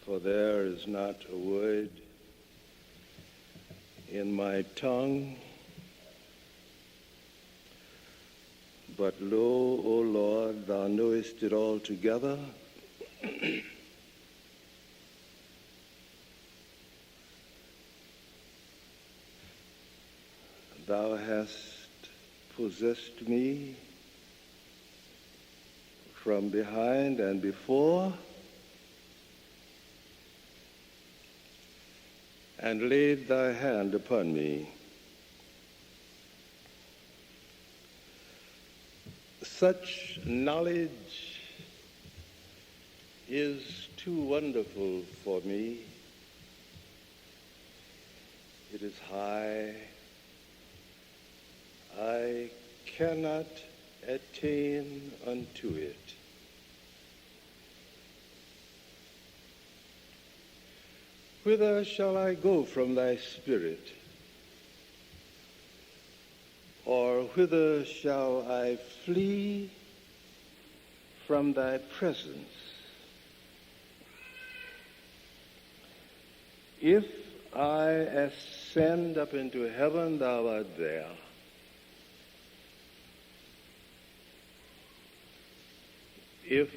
For there is not a word in my tongue, but lo, O Lord, thou knowest it altogether. Thou hast possessed me from behind and before, and laid thy hand upon me. Such knowledge is too wonderful for me. It is high. I cannot attain unto it. Whither shall I go from thy spirit? Or whither shall I flee from thy presence? If I ascend up into heaven, thou art there. If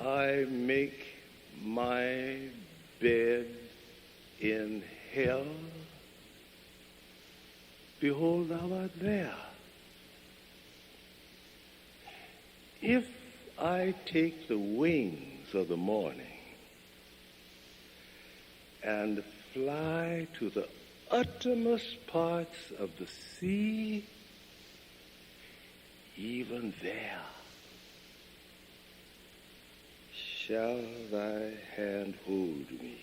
I make my bed in hell, behold, thou art there. If I take the wings of the morning and fly to the uttermost parts of the sea, even there shall thy hand hold me,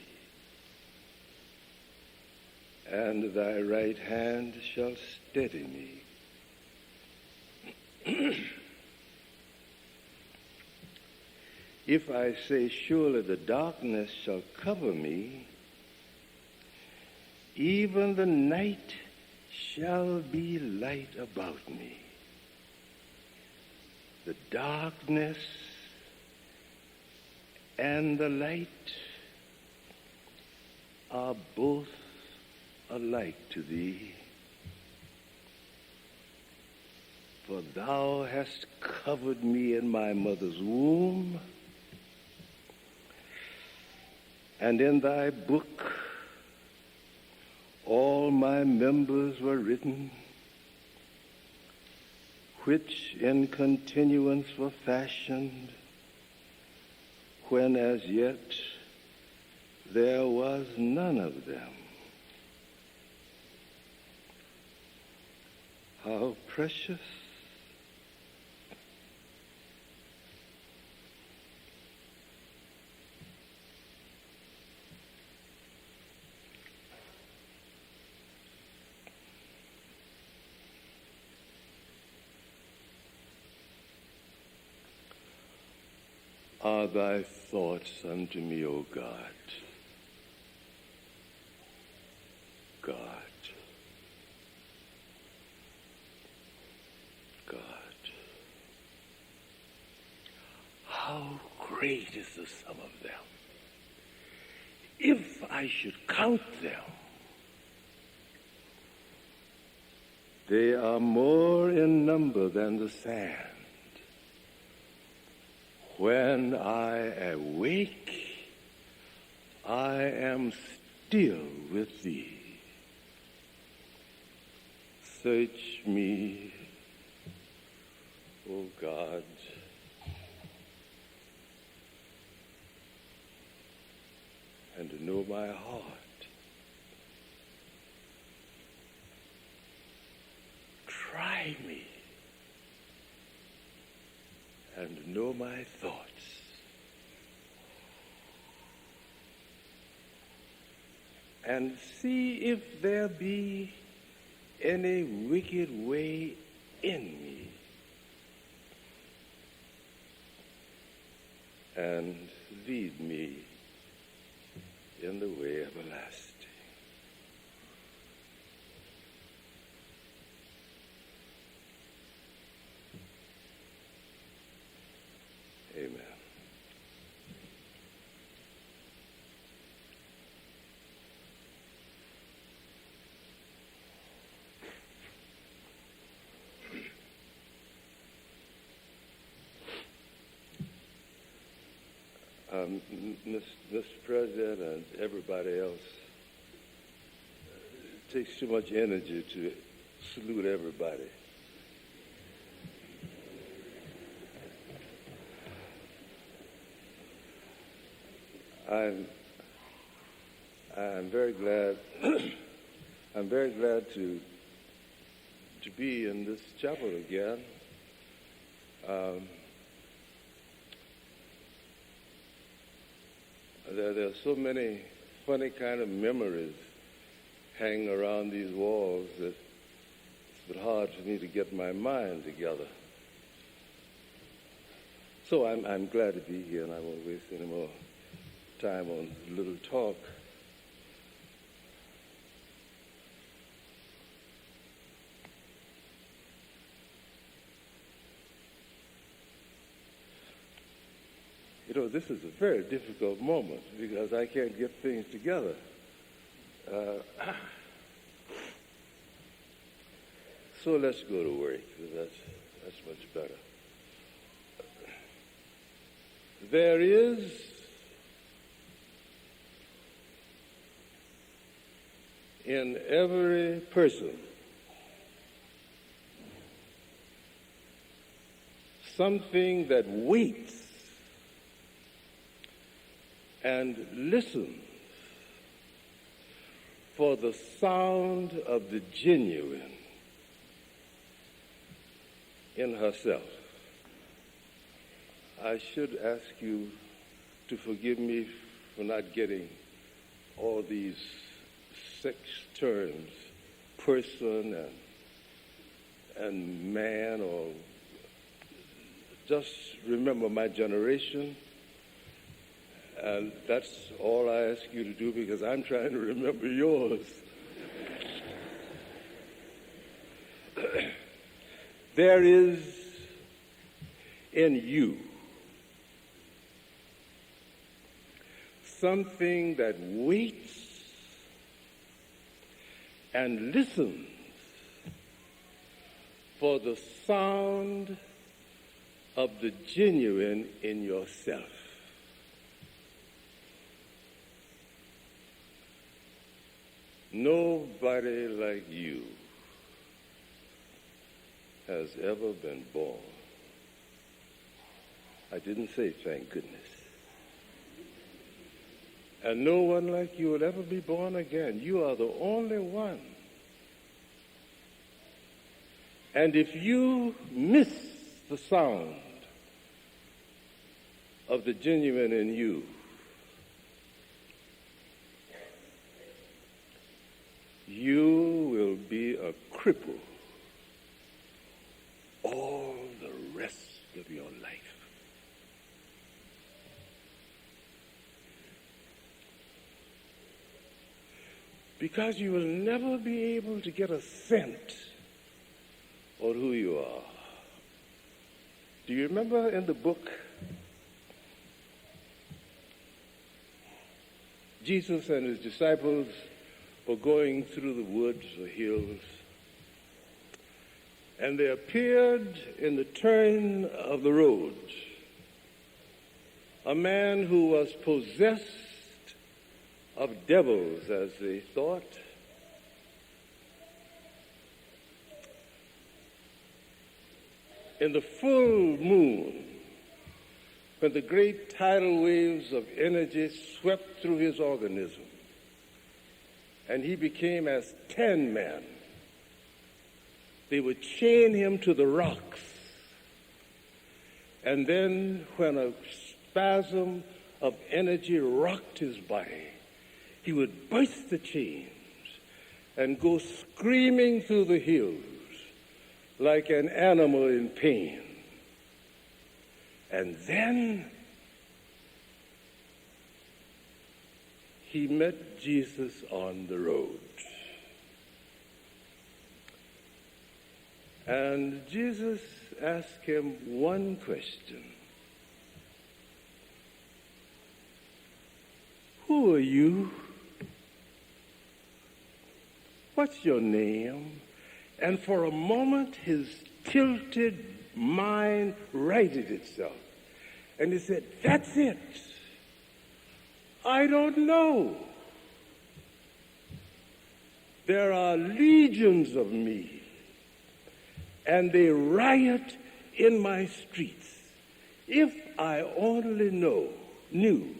and thy right hand shall steady me. If I say, surely the darkness shall cover me, even the night shall be light about me. The darkness and the light are both alike to thee, for thou hast covered me in my mother's womb, and in thy book all my members were written, which in continuance were fashioned, when as yet there was none of them. How precious are thy thoughts unto me, O God. God. God. How great is the sum of them. If I should count them, they are more in number than the sand. When I awake, I am still with thee. Search me, O God, and know my heart. Try me and know my thoughts. And see if there be any wicked way in me, and lead me in the way everlasting. Amen. Mr. President and everybody else, it takes too much energy to salute everybody. I'm very glad. I'm very glad to be in this chapel again. There are so many funny kind of memories hanging around these walls that it's been hard for me to get my mind together. So I'm glad to be here, and I won't waste any more time on little talk. You know, this is a very difficult moment because I can't get things together. So let's go to work, because that's much better. There is in every person something that waits and listens for the sound of the genuine in herself. I should ask you to forgive me for not getting all these 6 terms, person and man, or just remember my generation. And that's all I ask you to do, because I'm trying to remember yours. There is in you something that waits and listens for the sound of the genuine in yourself. Nobody like you has ever been born. I didn't say thank goodness. And no one like you will ever be born again. You are the only one. And if you miss the sound of the genuine in you, you will be a cripple all the rest of your life. Because you will never be able to get a scent on who you are. Do you remember in the book, Jesus and his disciples were going through the woods or hills, and there appeared in the turn of the road a man who was possessed of devils, as they thought. In the full moon, when the great tidal waves of energy swept through his organism, and he became as 10 men, they would chain him to the rocks. And then when a spasm of energy rocked his body, he would burst the chains and go screaming through the hills like an animal in pain. And then he met Jesus on the road. And Jesus asked him one question. Who are you? What's your name? And for a moment, his tilted mind righted itself. And he said, that's it. I don't know. There are legions of me, and they riot in my streets. If I only knew,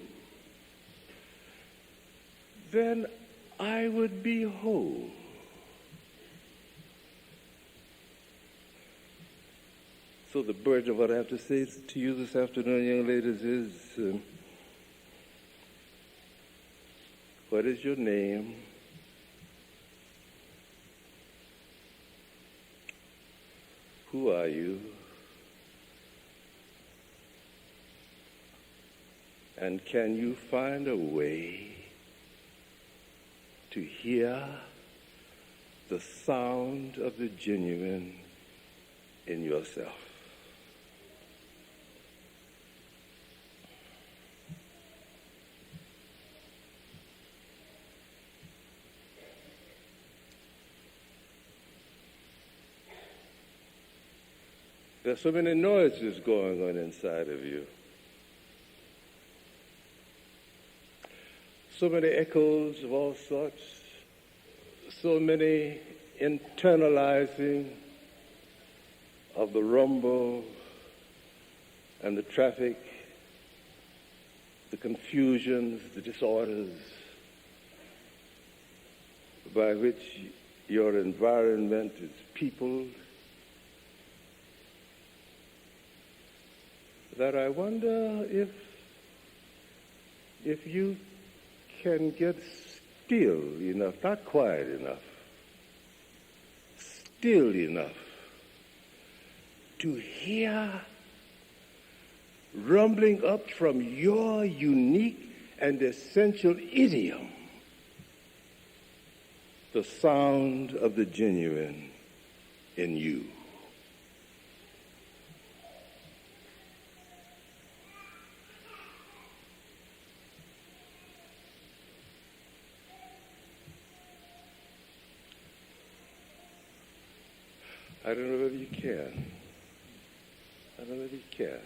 then I would be whole. So the burden of what I have to say to you this afternoon, young ladies, is what is your name? Who are you? And can you find a way to hear the sound of the genuine in yourself? There's so many noises going on inside of you. So many echoes of all sorts. So many internalizing of the rumble and the traffic, the confusions, the disorders by which your environment is peopled, that I wonder if you can get still enough, not quiet enough, still enough to hear rumbling up from your unique and essential idiom the sound of the genuine in you. I don't know whether you can. I don't know whether you can.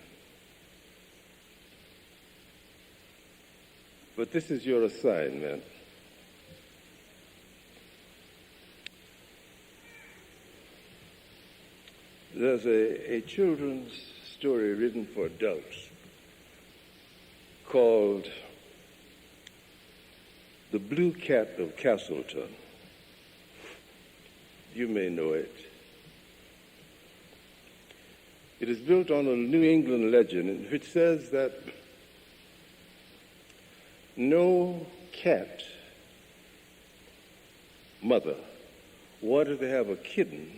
But this is your assignment. There's a children's story written for adults called The Blue Cat of Castleton. You may know it. It is built on a New England legend which says that no cat mother wanted to have a kitten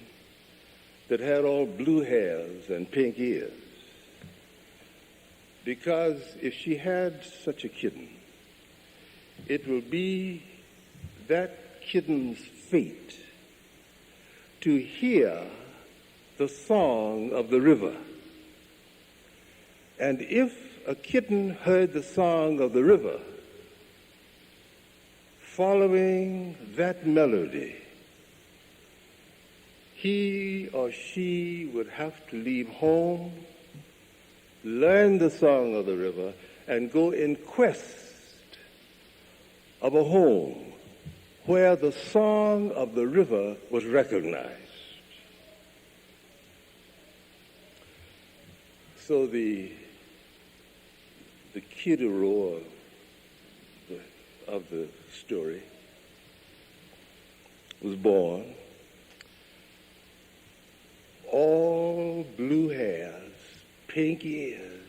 that had all blue hairs and pink ears, because if she had such a kitten, it will be that kitten's fate to hear the song of the river. And if a kitten heard the song of the river, following that melody, he or she would have to leave home, learn the song of the river, and go in quest of a home where the song of the river was recognized. So the kiddo of the story was born, all blue hairs, pink ears,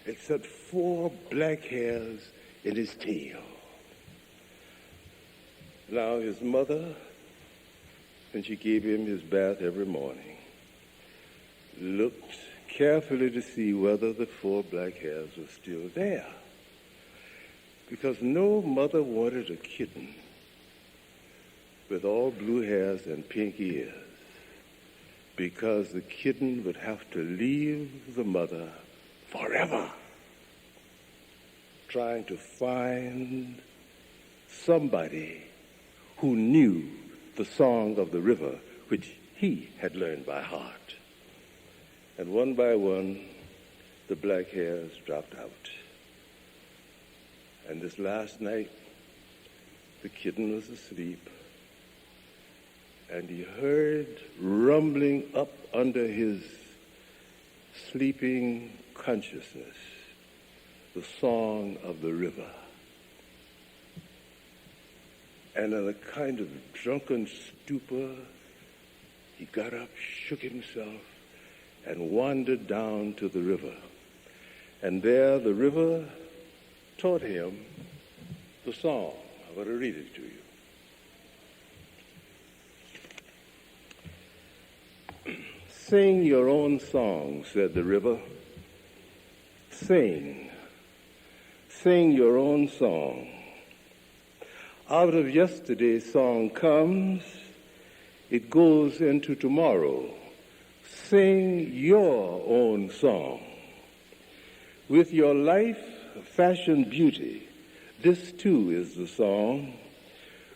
except 4 black hairs in his tail. Now his mother, when she gave him his bath every morning, looked carefully to see whether the 4 black hairs were still there, because no mother wanted a kitten with all blue hairs and pink ears, because the kitten would have to leave the mother forever, trying to find somebody who knew the song of the river, which he had learned by heart. And one by one, the black hairs dropped out. And this last night, the kitten was asleep, and he heard rumbling up under his sleeping consciousness the song of the river. And in a kind of drunken stupor, he got up, shook himself, and wandered down to the river. And there the river taught him the song. I'm going to read it to you. Sing your own song, said the river. Sing. Sing your own song. Out of yesterday's song comes, it goes into tomorrow. Sing your own song. With your life, fashion, beauty, this too is the song.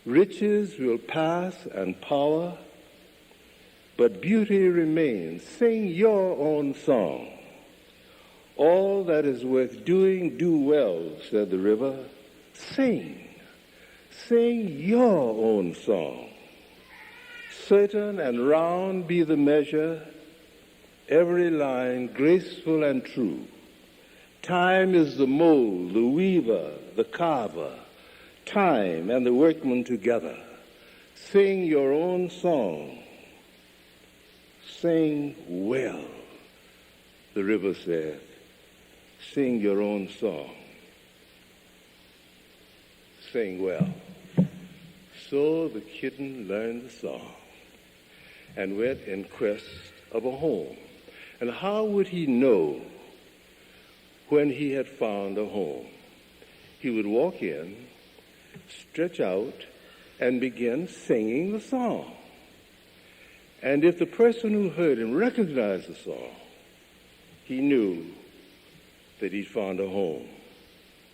Riches will pass and power, but beauty remains. Sing your own song. All that is worth doing, do well, said the river. Sing. Sing your own song. Certain and round be the measure, every line graceful and true. Time is the mold, the weaver, the carver, time and the workman together. Sing your own song. Sing well, the river said. Sing your own song. Sing well. So the kitten learned the song and went in quest of a home. And how would he know when he had found a home? He would walk in, stretch out, and begin singing the song. And if the person who heard him recognized the song, he knew that he'd found a home.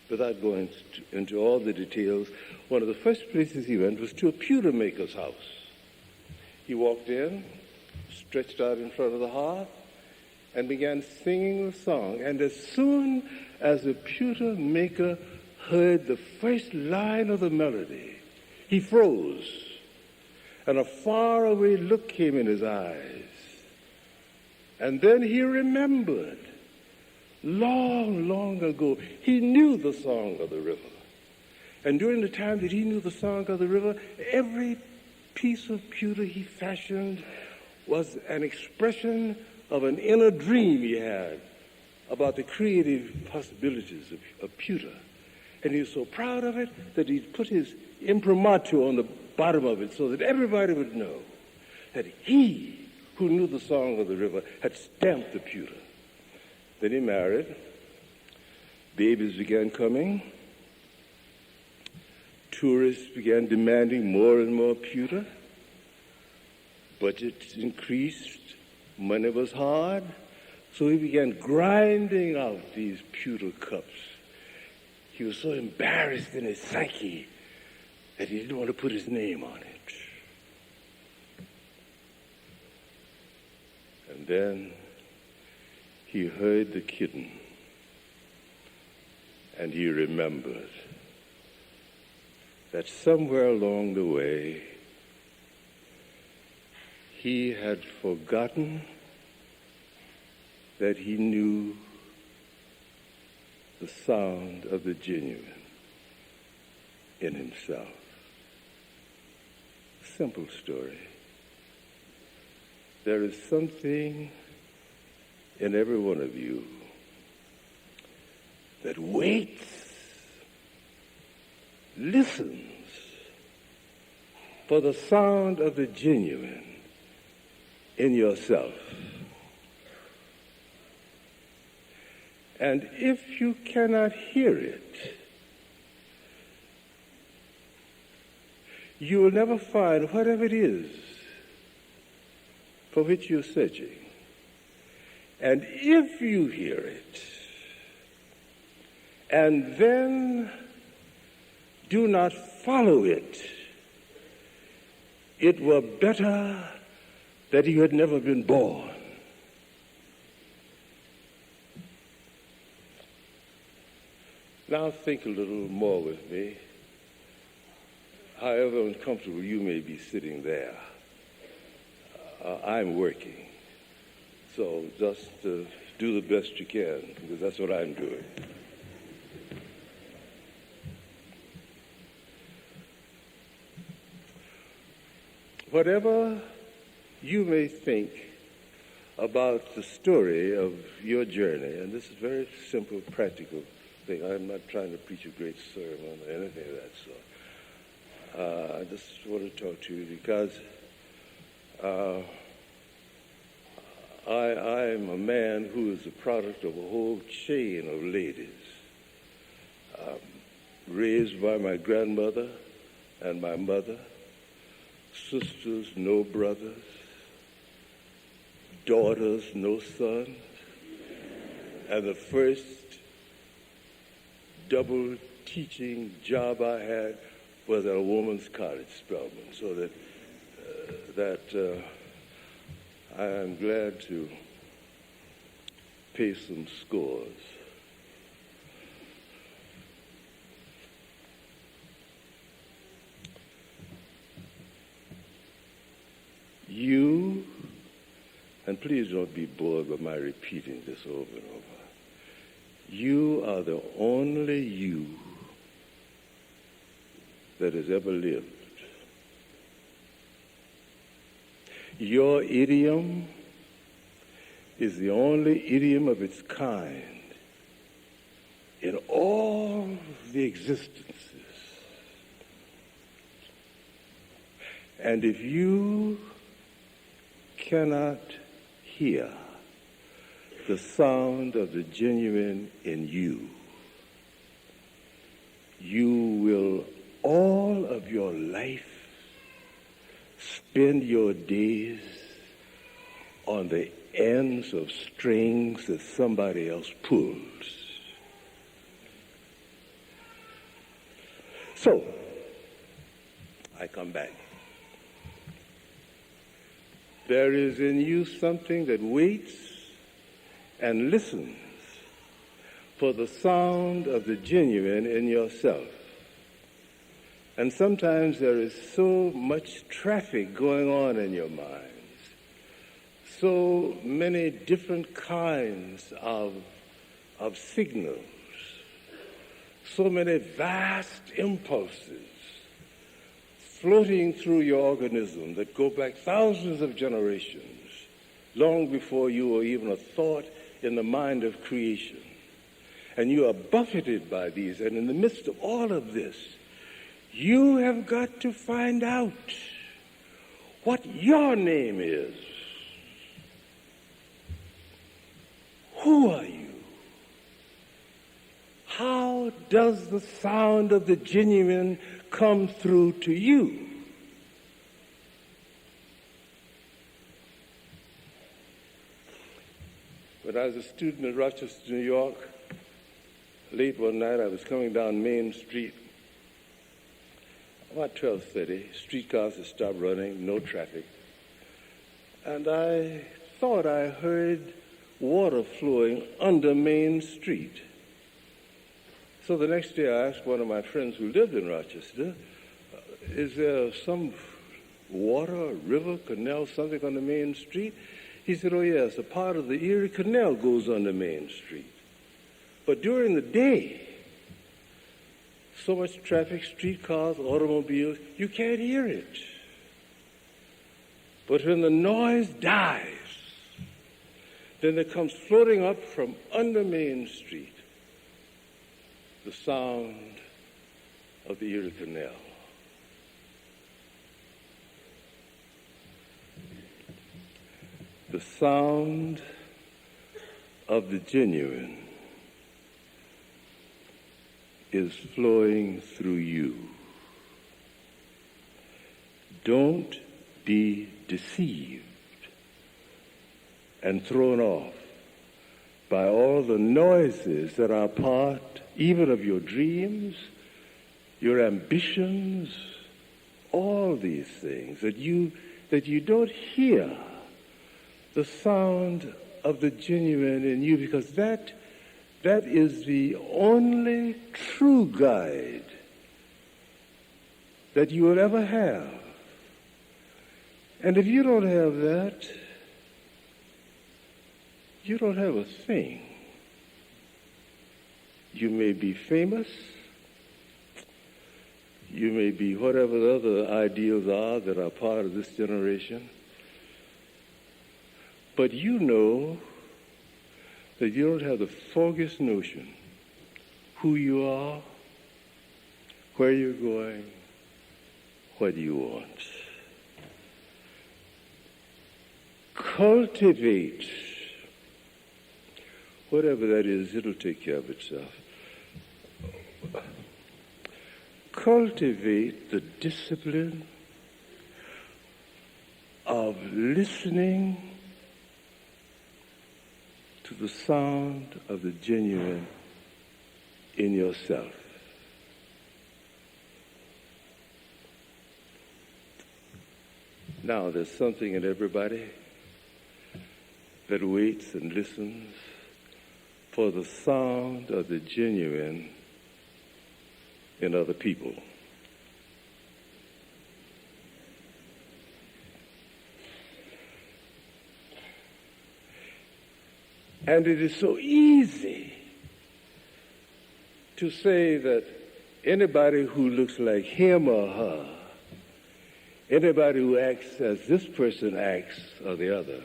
Without going into all the details, one of the first places he went was to a pewter maker's house. He walked in, stretched out in front of the hearth, and began singing the song. And as soon as the pewter maker heard the first line of the melody, he froze, and a faraway look came in his eyes. And then he remembered, long, long ago, he knew the song of the river. And during the time that he knew the song of the river, every piece of pewter he fashioned was an expression of an inner dream he had about the creative possibilities of pewter. And he was so proud of it that he put his imprimatur on the bottom of it so that everybody would know that he, who knew the song of the river, had stamped the pewter. Then he married. Babies began coming. Tourists began demanding more and more pewter. Budgets increased. Money was hard. So he began grinding out these pewter cups. He was so embarrassed in his psyche that he didn't want to put his name on it. And then he heard the kitten, and he remembered that somewhere along the way he had forgotten that he knew the sound of the genuine in himself. Simple story. There is something in every one of you that waits, listens for the sound of the genuine in yourself. And if you cannot hear it, you will never find whatever it is for which you're searching. And if you hear it, and then do not follow it, it were better that you had never been born. Now think a little more with me. However uncomfortable you may be sitting there, I'm working. So just do the best you can, because that's what I'm doing. Whatever you may think about the story of your journey, and this is a very simple, practical thing. I'm not trying to preach a great sermon or anything of that sort. I just want to talk to you because I'm a man who is a product of a whole chain of ladies, raised by my grandmother and my mother, sisters, no brothers, daughters, no sons, and the first double teaching job I had was at a woman's college, Spelman, so that I am glad to pay some scores. You, and please don't be bored by my repeating this over and over, you are the only you that has ever lived. Your idiom is the only idiom of its kind in all the existences. And if you cannot hear the sound of the genuine in you, you will all of your life spend your days on the ends of strings that somebody else pulls. So, I come back. There is in you something that waits and listens for the sound of the genuine in yourself. And sometimes there is so much traffic going on in your minds, so many different kinds of signals, so many vast impulses floating through your organism that go back thousands of generations, long before you were even a thought in the mind of creation. And you are buffeted by these, and in the midst of all of this, you have got to find out what your name is. Who are you? How does the sound of the genuine come through to you? When I was a student in Rochester, New York, late one night I was coming down Main Street. About 12:30, streetcars had stopped running, no traffic. And I thought I heard water flowing under Main Street. So the next day I asked one of my friends who lived in Rochester, is there some water, river, canal, something on the Main Street? He said, oh yes, a part of the Erie Canal goes under Main Street. But during the day, so much traffic, streetcars, automobiles, you can't hear it. But when the noise dies, then there comes floating up from under Main Street the sound of the Erie Canal. The sound of the genuine is flowing through you. Don't be deceived and thrown off by all the noises that are part even of your dreams, your ambitions, all these things, that you don't hear the sound of the genuine in you, because that That is the only true guide that you will ever have. And if you don't have that, you don't have a thing. You may be famous, you may be whatever the other ideals are that are part of this generation, but you know that you don't have the foggiest notion who you are, where you're going, what you want. Cultivate whatever that is, it'll take care of itself. Cultivate the discipline of listening to the sound of the genuine in yourself. Now, there's something in everybody that waits and listens for the sound of the genuine in other people. And it is so easy to say that anybody who looks like him or her, anybody who acts as this person acts or the other,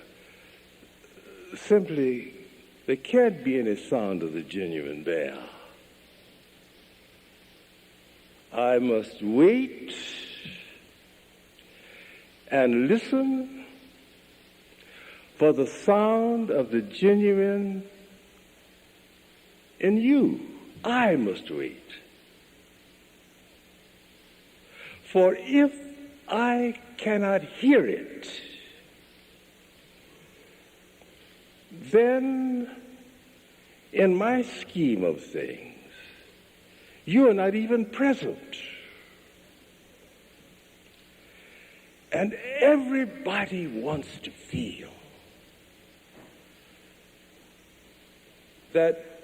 simply, there can't be any sound of the genuine there. I must wait and listen for the sound of the genuine in you. I must wait. For if I cannot hear it, then in my scheme of things, you are not even present. And everybody wants to feel that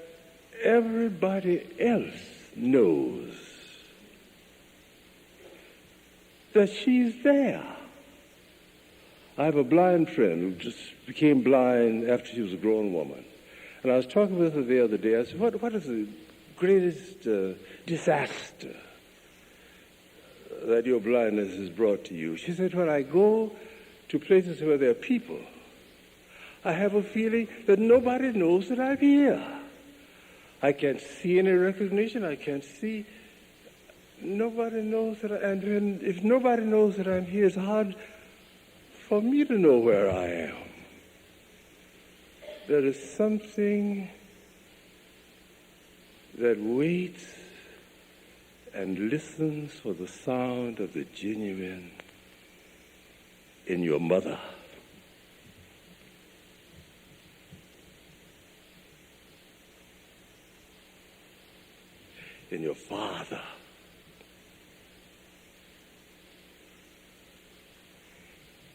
everybody else knows that she's there. I have a blind friend who just became blind after she was a grown woman. And I was talking with her the other day. I said, what is the greatest disaster that your blindness has brought to you? She said, when I go to places where there are people, I have a feeling that nobody knows that I'm here. I can't see any recognition. I can't see. Nobody knows that and if nobody knows that I'm here, it's hard for me to know where I am. There is something that waits and listens for the sound of the genuine in your mother, in your father,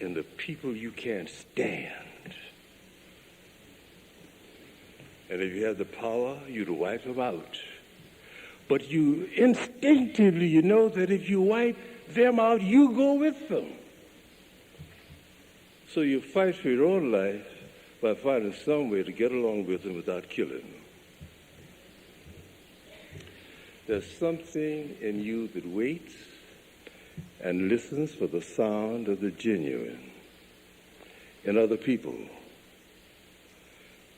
in the people you can't stand. And if you have the power, you'd wipe them out. But you instinctively, you know that if you wipe them out, you go with them. So you fight for your own life by finding some way to get along with them without killing them. There's something in you that waits and listens for the sound of the genuine in other people.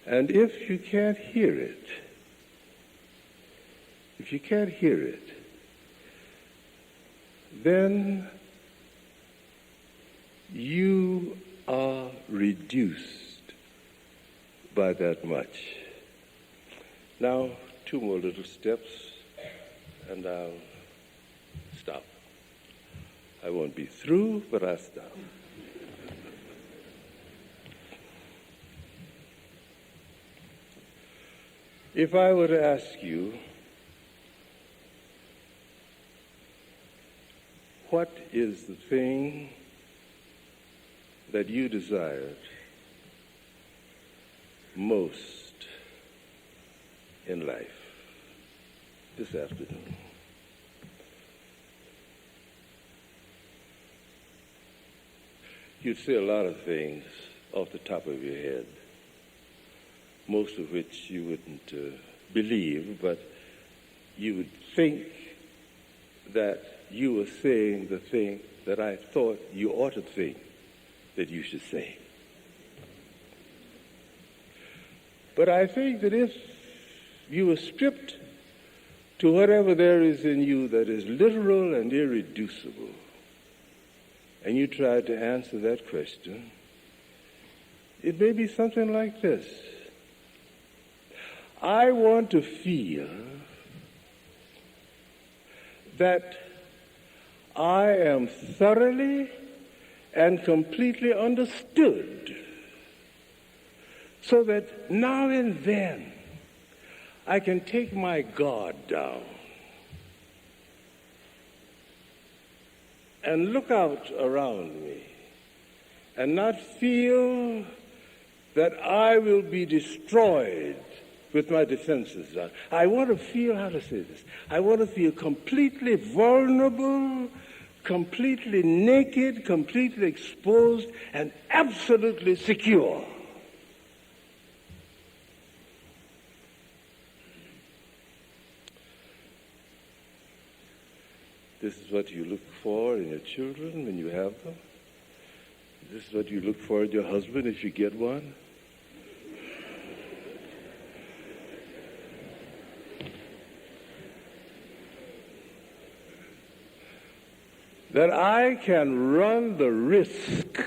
And if you can't hear it, then you are reduced by that much. Now, 2 more little steps, and I'll stop. I won't be through, but I'll stop. If I were to ask you, what is the thing that you desired most in life this afternoon. You'd say a lot of things off the top of your head, most of which you wouldn't believe, but you would think that you were saying the thing that I thought you ought to think that you should say. But I think that if you were stripped to whatever there is in you that is literal and irreducible, and you tried to answer that question, it may be something like this. I want to feel that I am thoroughly and completely understood, so that now and then I can take my guard down and look out around me and not feel that I will be destroyed with my defenses down. I want to feel, how to say this, I want to feel completely vulnerable, completely naked, completely exposed, and absolutely secure. This is what you look for in your children when you have them. This is what you look for in your husband if you get one. That I can run the risk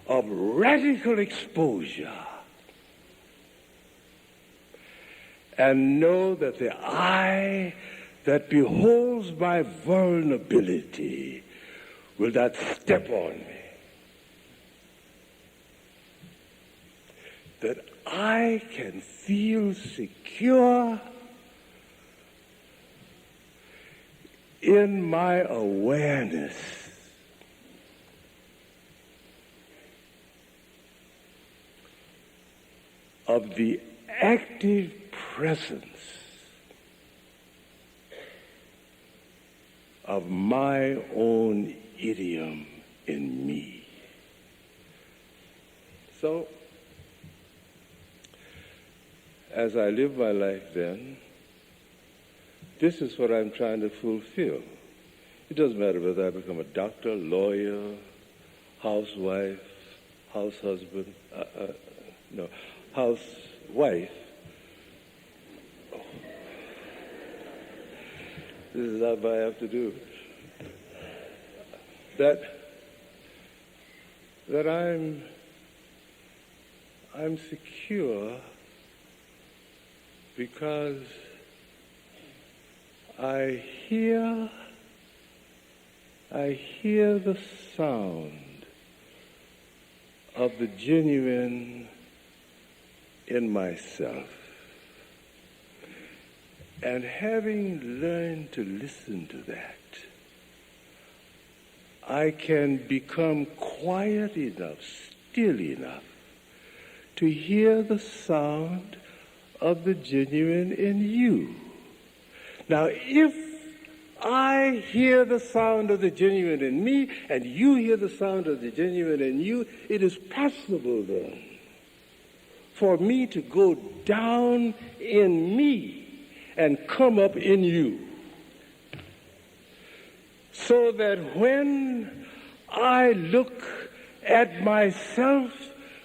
of radical exposure and know that the eye that beholds my vulnerability will not step on me. That I can feel secure in my awareness of the active presence of my own idiom in me. So, as I live my life then, this is what I'm trying to fulfill. It doesn't matter whether I become a doctor, lawyer, housewife, house husband, housewife. This is what I have to do. That I'm secure because I hear the sound of the genuine in myself. And having learned to listen to that, I can become quiet enough, still enough, to hear the sound of the genuine in you. Now, if I hear the sound of the genuine in me, and you hear the sound of the genuine in you, it is possible then for me to go down in me and come up in you. So that when I look at myself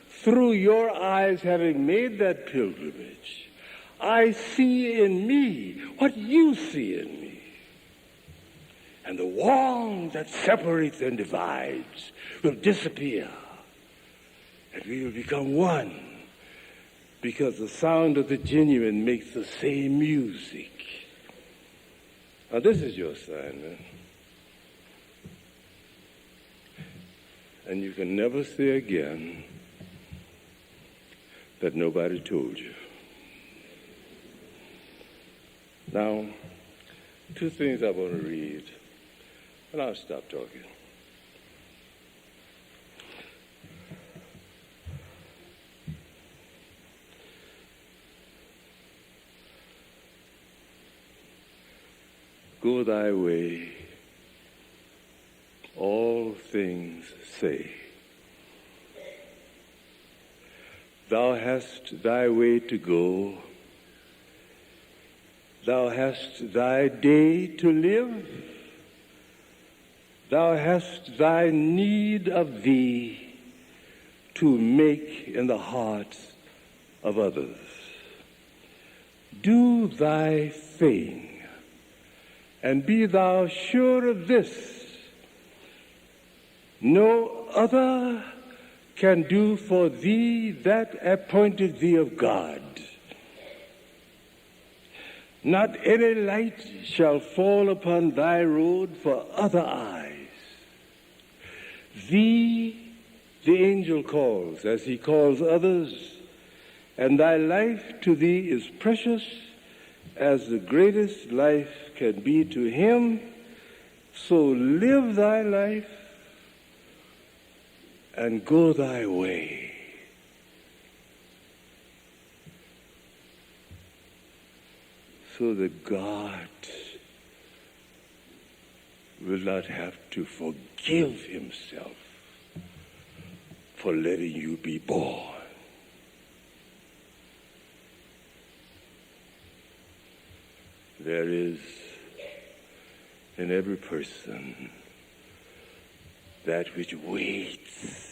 through your eyes, having made that pilgrimage, I see in me what you see in me. And the wall that separates and divides will disappear. And we will become one, because the sound of the genuine makes the same music. Now this is your assignment. And you can never say again that nobody told you. Now, two things I want to read, and I'll stop talking. Go thy way, all things say. Thou hast thy way to go, thou hast thy day to live, thou hast thy need of thee to make in the hearts of others. Do thy thing, and be thou sure of this: no other can do for thee that appointed thee of God. Not any light shall fall upon thy road for other eyes. Thee the angel calls as he calls others, and thy life to thee is precious as the greatest life can be to him. So live thy life and go thy way. So that God will not have to forgive himself for letting you be born. There is in every person that which waits,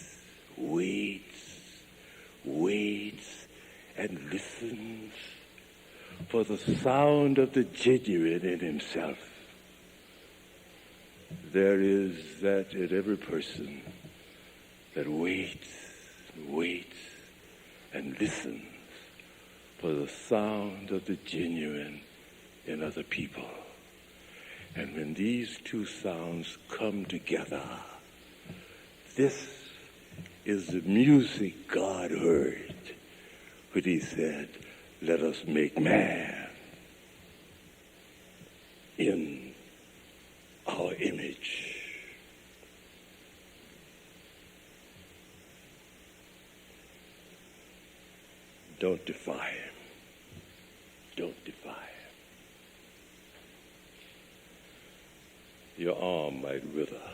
and listens for the sound of the genuine in himself. There is that in every person that waits, and listens for the sound of the genuine in other people. And when these two sounds come together, this is the music God heard when he said, "Let us make man in our image." Don't defy him. Don't defy him. Your arm might wither.